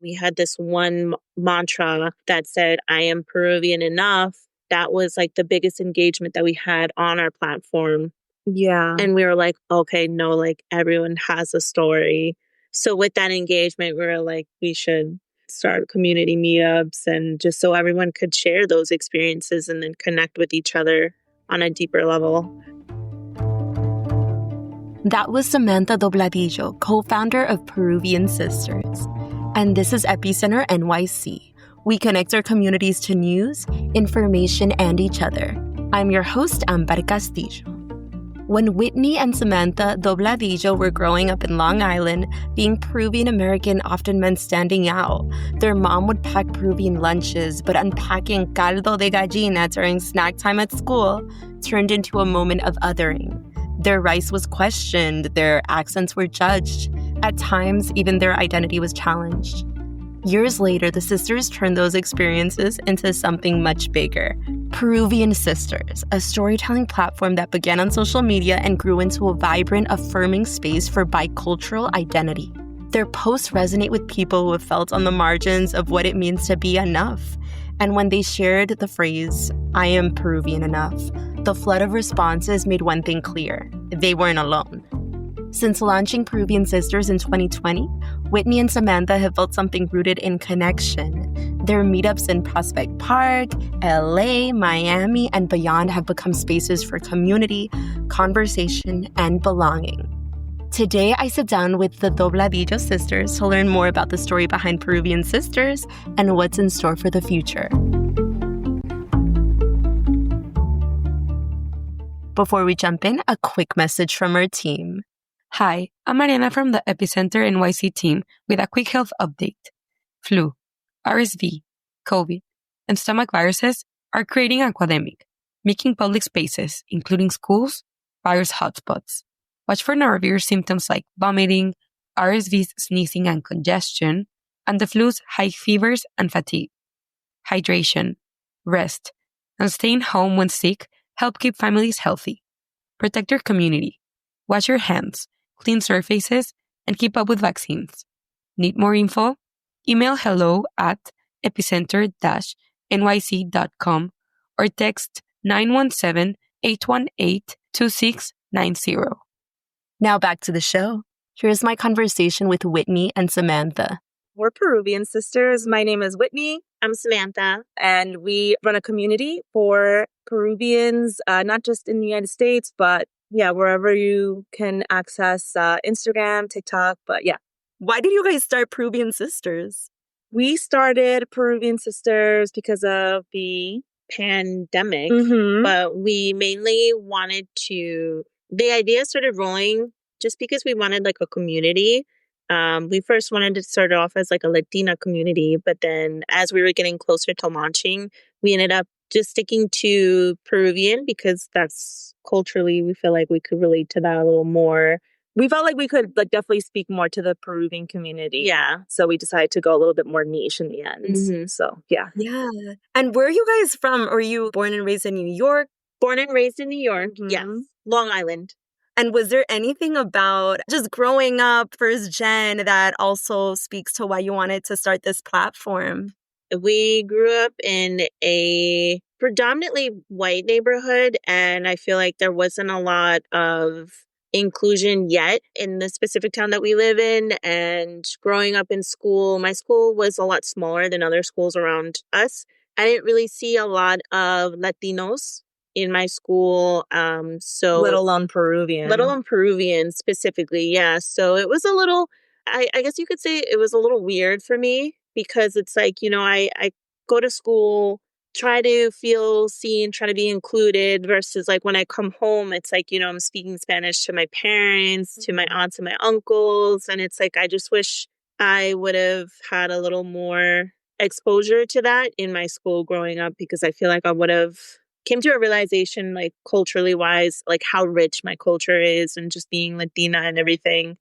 We had this one mantra that said, I am Peruvian enough. That was like the biggest engagement that we had on our platform. Yeah. And we were like, okay, no, like everyone has a story. So with that engagement, we were like, we should start community meetups and just so everyone could share those experiences and then connect with each other on a deeper level. That was Samantha Dobladillo, co-founder of Peruvian Sisters. And this is Epicenter NYC. We connect our communities to news, information, and each other. I'm your host, Amber Castillo. When Whitney and Samantha Dobladillo were growing up in Long Island, being Peruvian American often meant standing out. Their mom would pack Peruvian lunches, but unpacking caldo de gallina during snack time at school turned into a moment of othering. Their rice was questioned, their accents were judged. At times, even their identity was challenged. Years later, the sisters turned those experiences into something much bigger. Peruvian Sisters, a storytelling platform that began on social media and grew into a vibrant, affirming space for bicultural identity. Their posts resonate with people who have felt on the margins of what it means to be enough. And when they shared the phrase, I am Peruvian enough, the flood of responses made one thing clear: they weren't alone. Since launching Peruvian Sisters in 2020, Whitney and Samantha have built something rooted in connection. Their meetups in Prospect Park, LA, Miami, and beyond have become spaces for community, conversation, and belonging. Today, I sit down with the Dobladillo sisters to learn more about the story behind Peruvian Sisters and what's in store for the future. Before we jump in, a quick message from our team. Hi, I'm Mariana from the Epicenter NYC team with a quick health update. Flu, RSV, COVID, and stomach viruses are creating an epidemic, making public spaces, including schools, virus hotspots. Watch for severe symptoms like vomiting, RSV's sneezing and congestion, and the flu's high fevers and fatigue. Hydration, rest, and staying home when sick help keep families healthy. Protect your community. Wash your hands, clean surfaces, and keep up with vaccines. Need more info? Email hello@epicenter-nyc.com or text 917-818-2690. Now back to the show. Here's my conversation with Whitney and Samantha. We're Peruvian sisters. My name is Whitney. I'm Samantha. And we run a community for Peruvians, not just in the United States, but wherever you can access Instagram, TikTok. But yeah. Why did you guys start Peruvian Sisters? We started Peruvian Sisters because of the pandemic, but we mainly wanted to, the idea started rolling just because we wanted like a community. We first wanted to start off as like a Latina community, but then as we were getting closer to launching, we ended up just sticking to Peruvian because that's culturally, we feel like we could relate to that a little more. We felt like we could like definitely speak more to the Peruvian community. Yeah. So we decided to go a little bit more niche in the end. So, yeah. Yeah. And where are you guys from? Are you born and raised in New York? Born and raised in New York. Yes. Long Island. And was there anything about just growing up first gen that also speaks to why you wanted to start this platform? We grew up in a predominantly white neighborhood, and I feel like there wasn't a lot of inclusion yet in the specific town that we live in. And growing up in school, my school was a lot smaller than other schools around us. I didn't really see a lot of Latinos in my school. So let alone Peruvian specifically. Yeah. So it was a little, I guess you could say it was a little weird for me because it's like, I go to school, try to feel seen, try to be included versus like when I come home, it's like, I'm speaking Spanish to my parents, to my aunts and my uncles. And it's like, I just wish I would have had a little more exposure to that in my school growing up because I feel like I would have came to a realization, like culturally wise, like how rich my culture is and just being Latina and everything.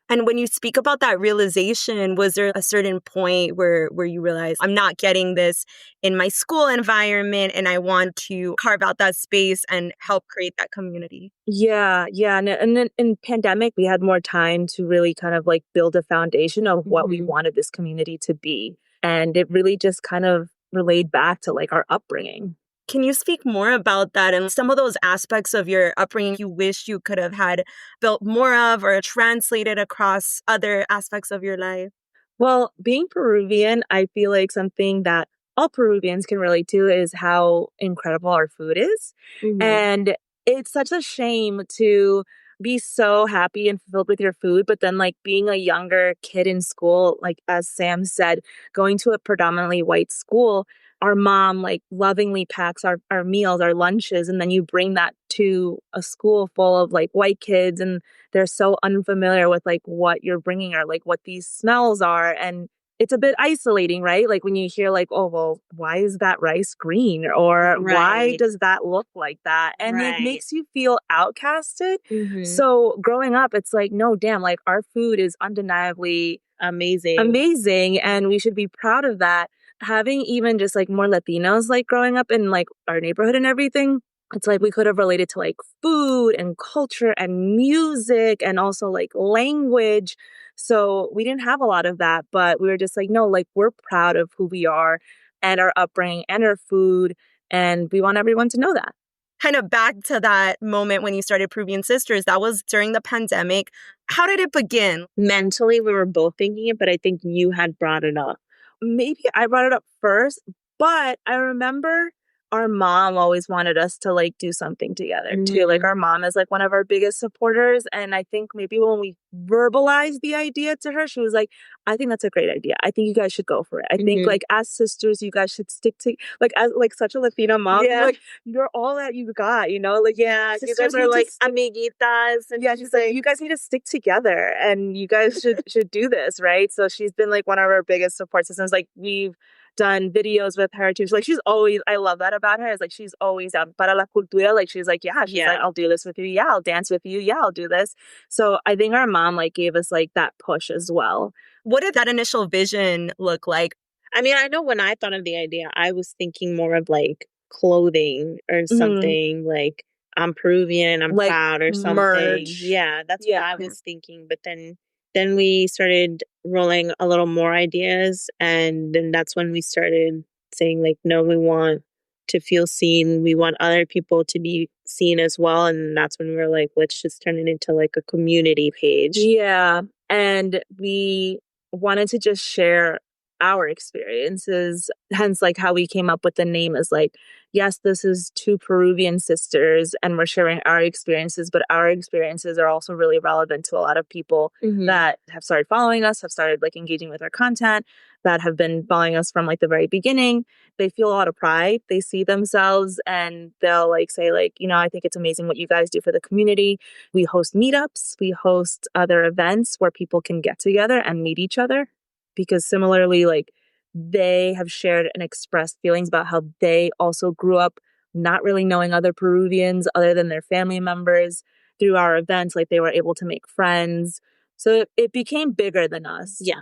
And when you speak about that realization, was there a certain point where you realized I'm not getting this in my school environment and I want to carve out that space and help create that community? Yeah. And then in pandemic, we had more time to really kind of like build a foundation of what we wanted this community to be. And it really just kind of relayed back to like our upbringing. Can you speak more about that and some of those aspects of your upbringing you wish you could have had built more of or translated across other aspects of your life? Well, being Peruvian, I feel like something that all Peruvians can relate to is how incredible our food is. And it's such a shame to be so happy and fulfilled with your food, but then like being a younger kid in school, like as Sam said, going to a predominantly white school, our mom like lovingly packs our meals, our lunches, and then you bring that to a school full of like white kids and they're so unfamiliar with like what you're bringing or like what these smells are. And it's a bit isolating, right? Like when you hear like, oh, well, why is that rice green? Or why does that look like that? And it makes you feel outcasted. So growing up, it's like, no, damn, like our food is undeniably amazing. And we should be proud of that. Having even just like more Latinos like growing up in like our neighborhood and everything, it's like we could have related to like food and culture and music and also like language. So we didn't have a lot of that, but we were just like, no, like we're proud of who we are and our upbringing and our food. And we want everyone to know that. Kind of back to that moment when you started Peruvian Sisters, that was during the pandemic. How did it begin? Mentally, we were both thinking it, but I think you had brought it up. Maybe I brought it up first, but I remember our mom always wanted us to like do something together too. Like our mom is like one of our biggest supporters. And I think maybe when we verbalized the idea to her, she was like, I think that's a great idea. I think you guys should go for it. I think like as sisters, you guys should stick to like as like such a Latina mom. Like you're all that you got, you know? Like you guys are like amiguitas. And she's like, you guys need to stick together and you guys should do this, right? So she's been like one of our biggest support systems. Like we've done videos with her too. Like she's always, I love that about her, is like she's always down para la cultura. Like she's like, she's like, I'll do this with you. Yeah, I'll dance with you. Yeah, I'll do this. So I think our mom like gave us like that push as well. What did that initial vision look like? I mean, I know when I thought of the idea, I was thinking more of like clothing or something like I'm Peruvian, I'm like proud or something. Merch. Yeah, that's what I was thinking. But then we started rolling a little more ideas. And then that's when we started saying like, no, we want to feel seen. We want other people to be seen as well. And that's when we were like, let's just turn it into like a community page. Yeah. And we wanted to just share our experiences, hence like how we came up with the name is like, yes, this is two Peruvian sisters and we're sharing our experiences, but our experiences are also really relevant to a lot of people that have started following us, have started like engaging with our content, that have been following us from like the very beginning. They feel a lot of pride. They see themselves and they'll like say like, you know, I think it's amazing what you guys do for the community. We host meetups. We host other events where people can get together and meet each other. Because similarly, like they have shared and expressed feelings about how they also grew up not really knowing other Peruvians other than their family members. Through our events, like they were able to make friends. So it became bigger than us. Yeah.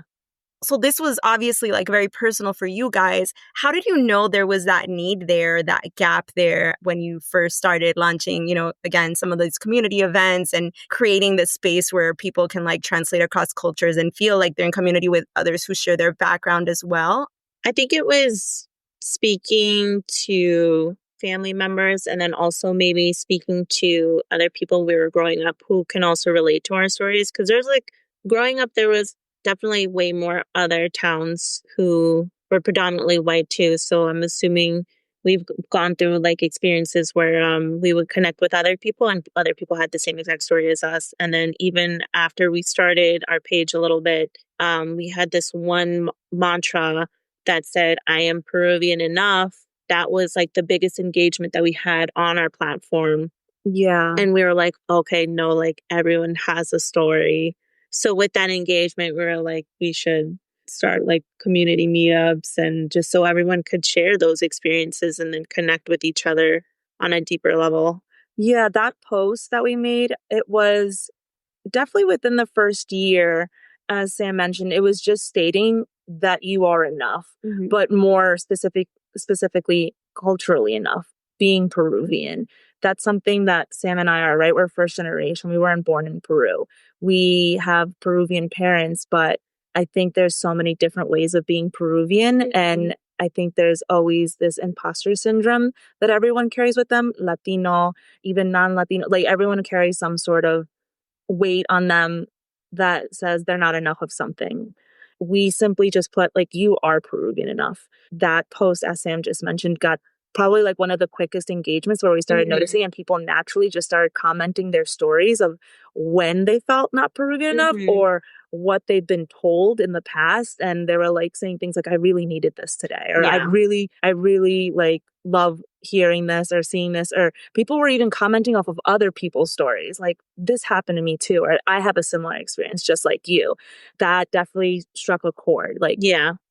So this was obviously like very personal for you guys. How did you know there was that need there, that gap there when you first started launching, you know, again, some of those community events and creating this space where people can like translate across cultures and feel like they're in community with others who share their background as well? I think it was speaking to family members and then also maybe speaking to other people we were growing up who can also relate to our stories. Because there's like, growing up, there was definitely way more other towns who were predominantly white too. So I'm assuming we've gone through like experiences where we would connect with other people and other people had the same exact story as us. And then even after we started our page a little bit, we had this one mantra that said, I am Peruvian enough. That was like the biggest engagement that we had on our platform. Yeah. And we were like, okay, no, like everyone has a story. So with that engagement, we were like, we should start like community meetups and just so everyone could share those experiences and then connect with each other on a deeper level. Yeah, that post that we made, it was definitely within the first year, as Sam mentioned, it was just stating that you are enough, but more specifically culturally enough, being Peruvian. That's something that Sam and I are, right? We're first generation. We weren't born in Peru. We have Peruvian parents, but I think there's so many different ways of being Peruvian. And I think there's always this imposter syndrome that everyone carries with them, Latino, even non-Latino, like everyone carries some sort of weight on them that says they're not enough of something. We simply just put like, you are Peruvian enough. That post, as Sam just mentioned, got probably like one of the quickest engagements where we started noticing, and people naturally just started commenting their stories of when they felt not Peruvian enough or what they'd been told in the past. And they were like saying things like, I really needed this today, or I really like love hearing this or seeing this, or people were even commenting off of other people's stories. Like, this happened to me too, or I have a similar experience just like you. That definitely struck a chord, like,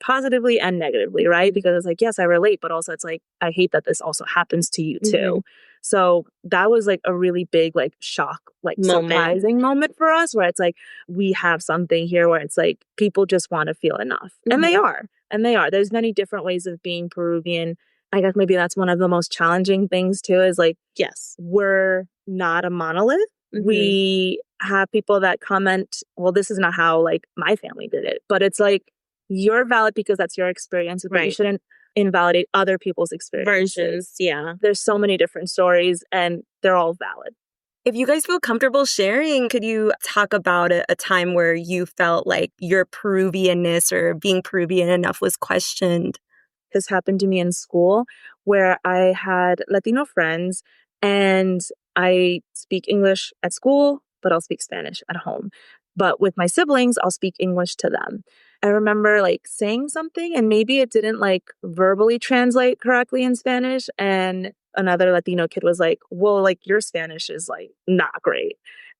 positively and negatively, right? Because it's like, yes, I relate, but also it's like, I hate that this also happens to you too. So that was like a really big, like, shock, like surprising moment for us, where it's like, we have something here where it's like, people just want to feel enough. And they are. And they are. There's many different ways of being Peruvian. I guess maybe that's one of the most challenging things too, is like, yes, we're not a monolith. We have people that comment, well, this is not how like my family did it, but it's like, you're valid because that's your experience, but you shouldn't invalidate other people's experiences. There's so many different stories and they're all valid. If you guys feel comfortable sharing, could you talk about a time where you felt like your Peruvianness or being Peruvian enough was questioned? This happened to me in school, where I had Latino friends and I speak English at school, but I'll speak Spanish at home. But with my siblings, I'll speak English to them. I remember like saying something and maybe it didn't like verbally translate correctly in Spanish. And another Latino kid was like, well, like, your Spanish is like not great.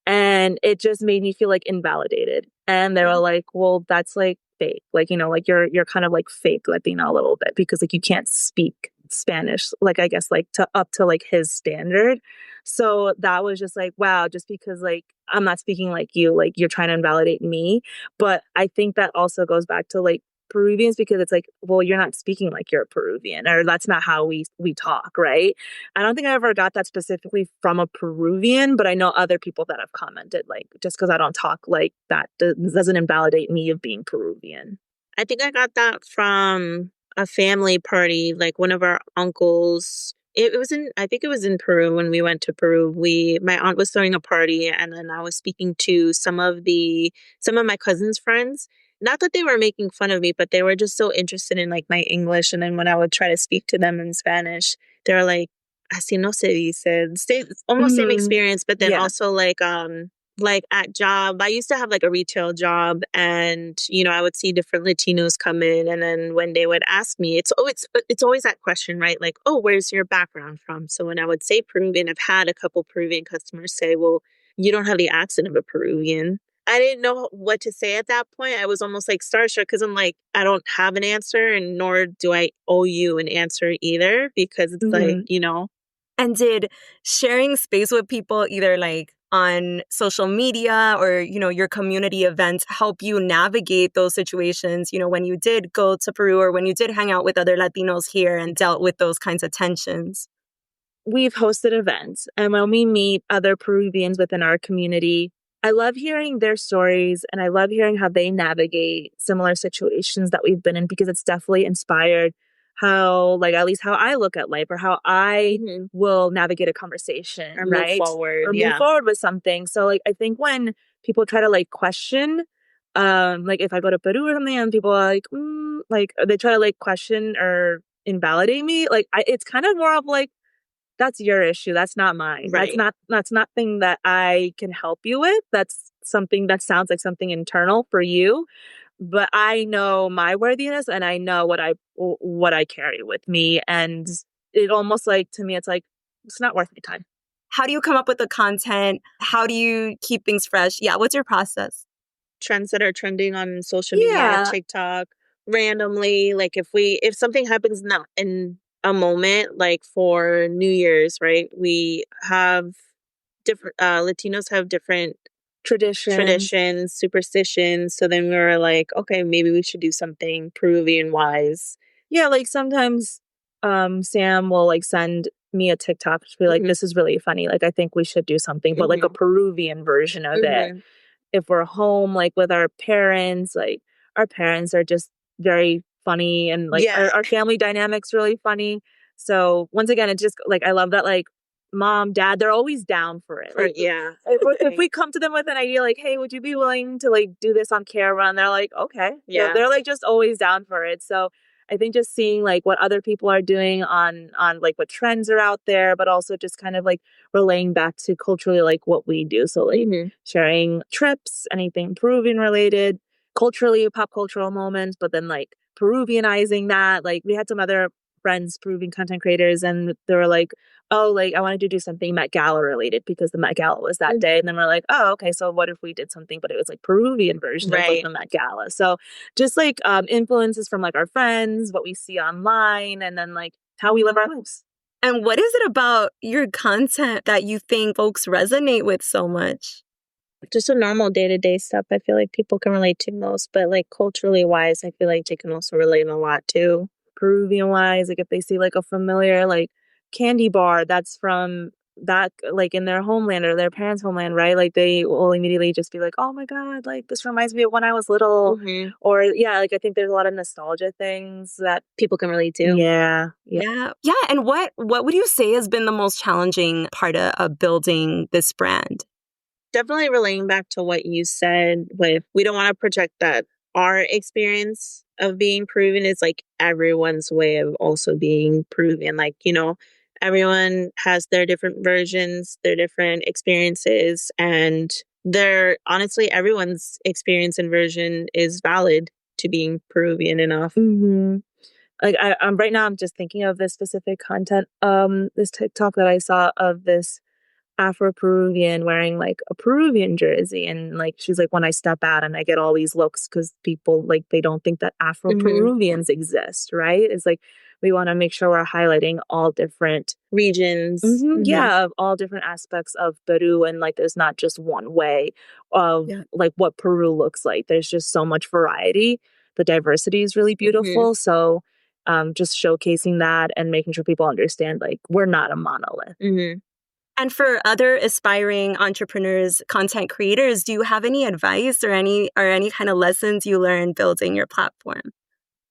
And it just made me feel like invalidated. And they were like, well, that's like fake. Like, you know, like you're kind of like fake Latina a little bit because like you can't speak Spanish, like, I guess like to up to like his standard. So that was just like, wow, just because like I'm not speaking like you, like you're trying to invalidate me. But I think that also goes back to like Peruvians, because it's like, well, you're not speaking like you're a Peruvian, or that's not how we talk, right? I don't think I ever got that specifically from a Peruvian, but I know other people that have commented like, just because I don't talk like that doesn't invalidate me of being Peruvian. I think I got that from a family party, like one of our uncles. It was I think it was in Peru. When we went to Peru, my aunt was throwing a party, and then I was speaking to some of my cousin's friends. Not that they were making fun of me, but they were just so interested in like my English. And then when I would try to speak to them in Spanish, they were like, "Así no se dice." Almost same experience, but then also like at job, I used to have like a retail job, and I would see different Latinos come in, and then when they would ask me, it's always that question, right? Like, oh, where's your background from? So when I would say Peruvian, I've had a couple Peruvian customers say, well, you don't have the accent of a Peruvian. I didn't know what to say at that point. I was almost like starstruck, because I'm like, I don't have an answer, and nor do I owe you an answer either, because it's like. And did sharing space with people, either like on social media or, your community events, help you navigate those situations, when you did go to Peru or when you did hang out with other Latinos here and dealt with those kinds of tensions? We've hosted events, and when we meet other Peruvians within our community, I love hearing their stories, and I love hearing how they navigate similar situations that we've been in, because it's definitely inspired how, like, at least how I look at life, or how I will navigate a conversation, or right? move forward, or move forward with something. So, like, I think when people try to like question, like if I go to Peru or something, and people are like they try to like question or invalidate me, like it's kind of more of like, that's your issue. That's not mine. Right. That's nothing that I can help you with. That's something that sounds like something internal for you. But I know my worthiness, and I know what I carry with me. And it almost like, to me, it's like, it's not worth my time. How do you come up with the content? How do you keep things fresh? Yeah. What's your process? Trends that are trending on social media, TikTok, randomly. Like if something happens not in a moment, like for New Year's, right? We have different Latinos have different traditions, superstitions. So then we were like, okay, maybe we should do something Peruvian wise. Yeah, like sometimes Sam will like send me a TikTok to be like, this is really funny. Like, I think we should do something, but like a Peruvian version of it. If we're home, like with our parents, like our parents are just very funny and like our family dynamic's really funny. So once again, it's just like, I love that like mom, dad, they're always down for it. Like, if we come to them with an idea like, hey, would you be willing to like do this on camera? And they're like, okay. Yeah. They're like just always down for it. So I think just seeing like what other people are doing on like what trends are out there, but also just kind of like relaying back to culturally like what we do. So like sharing trips, anything Peruvian related, culturally, pop cultural moments, but then like Peruvianizing that. Like we had some other friends, Peruvian content creators, and they were like, oh, like I wanted to do something Met Gala related because the Met Gala was that day. And then we're like, oh, okay, so what if we did something, but it was like Peruvian version of like the Met Gala. So just like influences from like our friends, what we see online, and then like how we live our lives. And what is it about your content that you think folks resonate with so much? Just a normal day-to-day stuff I feel like people can relate to most, but like culturally wise, I feel like they can also relate a lot to. Peruvian wise, like if they see like a familiar like candy bar that's from that like in their homeland or their parents' homeland, right? Like they will immediately just be like, oh my God, like this reminds me of when I was little. Or yeah, like I think there's a lot of nostalgia things that people can relate to. Yeah. And what would you say has been the most challenging part of building this brand? Definitely relating back to what you said with we don't want to project that our experience of being Peruvian is like everyone's way of also being Peruvian. Like, you know, everyone has their different versions, their different experiences, and honestly, everyone's experience and version is valid to being Peruvian enough. Like I'm right now, I'm just thinking of this specific content, this TikTok that I saw of this Afro-Peruvian wearing like a Peruvian jersey, and like she's like, when I step out and I get all these looks because people like they don't think that Afro-Peruvians exist, right? It's like we want to make sure we're highlighting all different regions, of all different aspects of Peru, and like there's not just one way of like what Peru looks like. There's just so much variety. The diversity is really beautiful. So just showcasing that and making sure people understand like we're not a monolith. And for other aspiring entrepreneurs, content creators, do you have any advice or any kind of lessons you learned building your platform?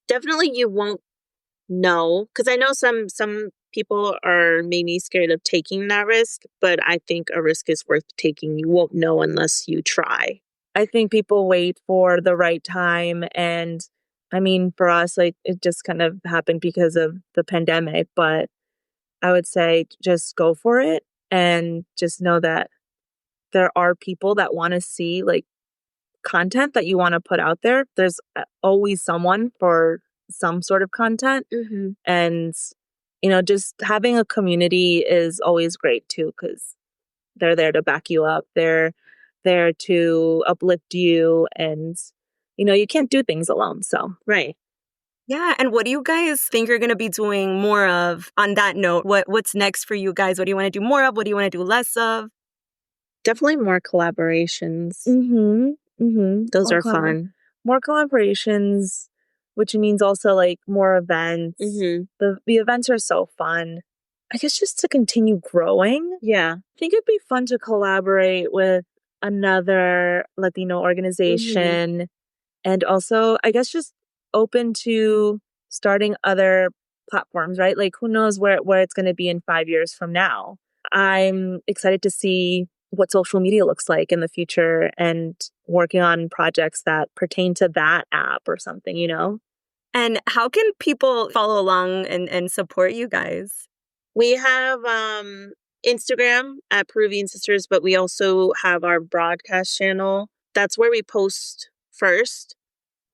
Definitely you won't know, because I know some people are maybe scared of taking that risk, but I think a risk is worth taking. You won't know unless you try. I think people wait for the right time, and I mean, for us, like it just kind of happened because of the pandemic, but I would say just go for it. And just know that there are people that want to see like content that you want to put out there. There's always someone for some sort of content. And, you know, just having a community is always great too, because they're there to back you up. They're there to uplift you. And, you know, you can't do things alone. So, right. Yeah, and what do you guys think you're going to be doing more of on that note? What's next for you guys? What do you want to do more of? What do you want to do less of? Definitely more collaborations. Those are fun. More collaborations, which means also like more events. The events are so fun. I guess just to continue growing. Yeah. I think it'd be fun to collaborate with another Latino organization. And also, I guess just open to starting other platforms, right? Like who knows where it's going to be in 5 years from now. I'm excited to see what social media looks like in the future and working on projects that pertain to that app or something, you know? And how can people follow along and support you guys? We have Instagram at Peruvian Sisters, but we also have our broadcast channel. That's where we post first.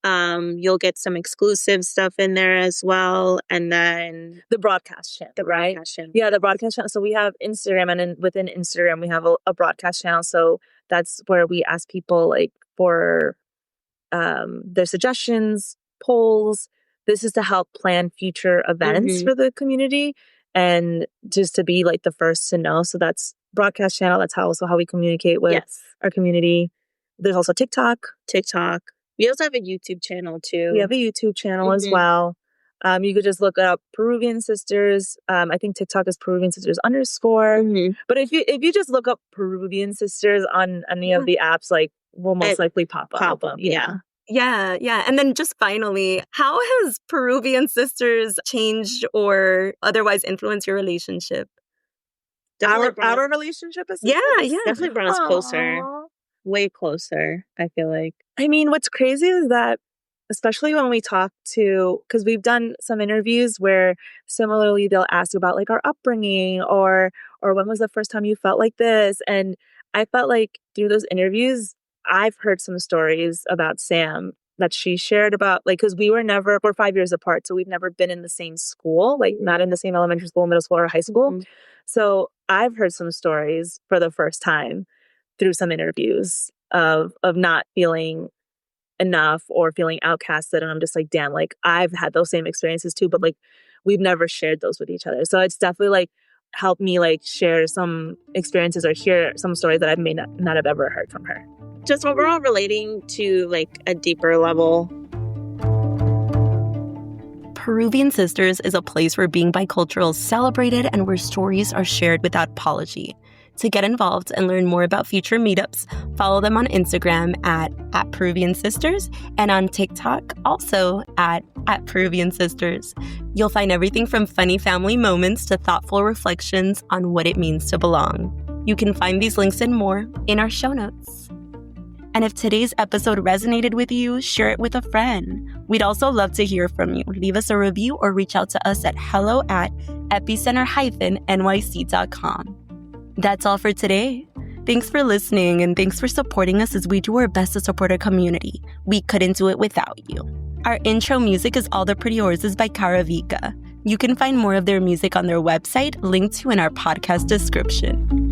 You'll get some exclusive stuff in there as well. And then the broadcast channel, right? Yeah, the broadcast channel. So we have Instagram, and then within Instagram, we have a broadcast channel. So that's where we ask people like for their suggestions, polls. This is to help plan future events for the community and just to be like the first to know. So that's broadcast channel. That's how we communicate with our community. There's also TikTok. We also have a YouTube channel too. We have a YouTube channel as well. You could just look up Peruvian Sisters. I think TikTok is Peruvian Sisters _. But if you just look up Peruvian Sisters on any of the apps, like will most likely pop up. Yeah. And then just finally, how has Peruvian Sisters changed or otherwise influenced your relationship? Our relationship is definitely brought us closer. Way closer, I feel like. I mean, what's crazy is that, especially when we talk to, because we've done some interviews where similarly they'll ask about like our upbringing or when was the first time you felt like this? And I felt like through those interviews, I've heard some stories about Sam that she shared about, like, because we're 5 years apart, so we've never been in the same school, like not in the same elementary school, middle school, or high school. So I've heard some stories for the first time through some interviews of not feeling enough or feeling outcasted. And I'm just like, damn, like I've had those same experiences too, but like we've never shared those with each other. So it's definitely like helped me like share some experiences or hear some stories that I may not have ever heard from her. Just overall relating to like a deeper level. Peruvian Sisters is a place where being bicultural is celebrated and where stories are shared without apology. To get involved and learn more about future meetups, follow them on Instagram at Peruvian Sisters and on TikTok also at Peruvian Sisters. You'll find everything from funny family moments to thoughtful reflections on what it means to belong. You can find these links and more in our show notes. And if today's episode resonated with you, share it with a friend. We'd also love to hear from you. Leave us a review or reach out to us at hello@epicenter-nyc.com. That's all for today. Thanks for listening and thanks for supporting us as we do our best to support our community. We couldn't do it without you. Our intro music is All the Pretty Horses by Caravika. You can find more of their music on their website, linked to in our podcast description.